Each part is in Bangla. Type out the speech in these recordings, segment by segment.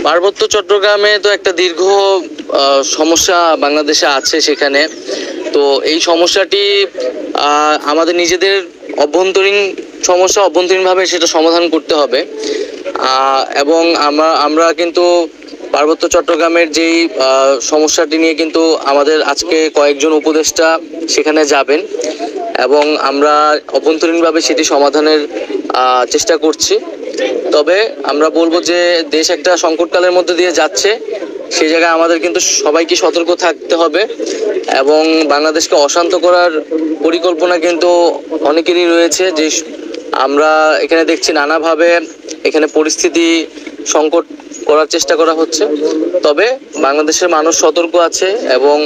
পার্বত্য চট্টগ্রামে তো একটা দীর্ঘ সমস্যা বাংলাদেশে আছে সেখানে। তো এই সমস্যাটি আমাদের নিজেদের অভ্যন্তরীণ সমস্যা, অভ্যন্তরীণভাবে সেটা সমাধান করতে হবে। এবং আমরা কিন্তু পার্বত্য চট্টগ্রামের যেই সমস্যাটি নিয়ে কিন্তু আমাদের আজকে কয়েকজন উপদেষ্টা সেখানে যাবেন এবং আমরা অভ্যন্তরীণভাবে সেটি সমাধানের চেষ্টা করছি। তবে আমরা বলবো যে দেশ একটা সংকটকালের মধ্যে দিয়ে যাচ্ছে, সেই জায়গায় আমাদের কিন্তু সবাইকে সতর্ক থাকতে হবে এবং বাংলাদেশকে অশান্ত করার পরিকল্পনা কিন্তু অনেকেরই রয়েছে। যে আমরা এখানে দেখছি নানাভাবে এখানে পরিস্থিতি সংকট করার চেষ্টা করা হচ্ছে। তবে বাংলাদেশের মানুষ সতর্ক আছে এবং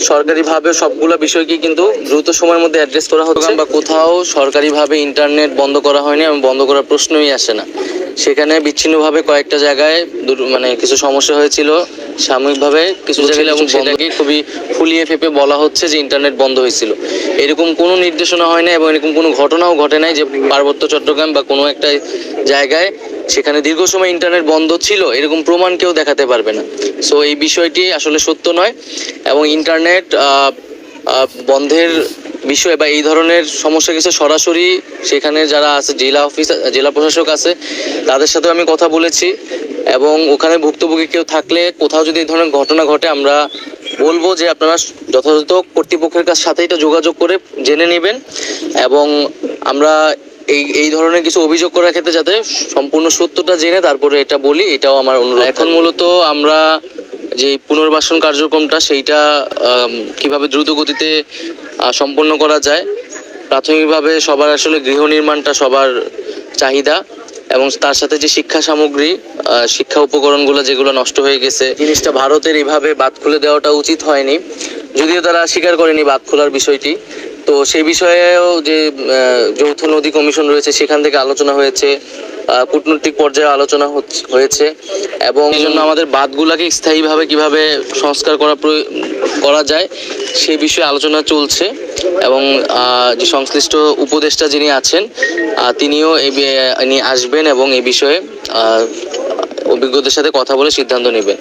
সরকারিভাবে সবগুলো বিষয়কে কিন্তু দ্রুত সময়ের মধ্যে অ্যাড্রেস করা হচ্ছে। বা কোথাও সরকারিভাবে ইন্টারনেট বন্ধ করা হয়নি এবং বন্ধ করার প্রশ্নই আসে না। সেখানে বিচ্ছিন্নভাবে কয়েকটা জায়গায় মানে কিছু সমস্যা হয়েছিল সাময়িকভাবে কিছু জায়গায়, এবং সেটাকে খুবই ফুলিয়ে ফেপে বলা হচ্ছে যে ইন্টারনেট বন্ধ হয়েছিল। এরকম কোনো নির্দেশনা হয় না এবং এরকম কোনো ঘটনাও ঘটে নাই যে পার্বত্য চট্টগ্রাম বা কোনো একটা জায়গায় সেখানে দীর্ঘ সময় ইন্টারনেট বন্ধ ছিল, এরকম প্রমাণ কেউ দেখাতে পারবে না। সো এই বিষয়টি আসলে সত্য নয় এবং ইন্টারনেট বন্ধের বিষয় বা এই ধরনের সমস্যা কিছু সরাসরি সেখানে যারা আছে জেলা প্রশাসক আছে তাদের সাথে আমি কথা বলেছি এবং ওখানে ভুক্তভোগী কেউ থাকলে কোথাও যদি এই ধরনের ঘটনা ঘটে আমরা বলবো যে আপনারা যথাযথ কর্তৃপক্ষের সাথে এটা যোগাযোগ করে জেনে নেবেন এবং আমরা এই ধরনের কিছু অভিযোগ করার ক্ষেত্রে যাতে সম্পূর্ণ সত্যটা জেনে তারপরে এটা বলি, এটাও আমার অনুরোধ। এখন মূলত আমরা যে পুনর্বাসন কার্যক্রমটা সেইটা কিভাবে দ্রুত গতিতে সম্পন্ন করা যায়। প্রাথমিকভাবে সবার আসলে গৃহ নির্মাণটা সবার চাহিদা এবং তার সাথে যে শিক্ষা সামগ্রী, শিক্ষা উপকরণগুলো যেগুলো নষ্ট হয়ে গেছে, জিনিসটা ভারতের এইভাবে বাঁধ খুলে দেওয়াটা উচিত হয়নি, যদিও তারা স্বীকার করেনি বাঁধ খোলার বিষয়টি। তো সেই বিষয়েও যে যৌথ নদী কমিশন রয়েছে সেখান থেকে আলোচনা হয়েছে, কূটনৈতিক পর্যায়ে আলোচনা হয়েছে এবং এই জন্য আমাদের বাঁধগুলাকে স্থায়ীভাবে কিভাবে সংস্কার করা যায় সেই বিষয়ে আলোচনা চলছে এবং যে সংশ্লিষ্ট উপদেষ্টা যিনি আছেন তিনিও আসবেন এবং এই বিষয়ে অভিজ্ঞদের সাথে কথা বলে সিদ্ধান্ত নেবেন।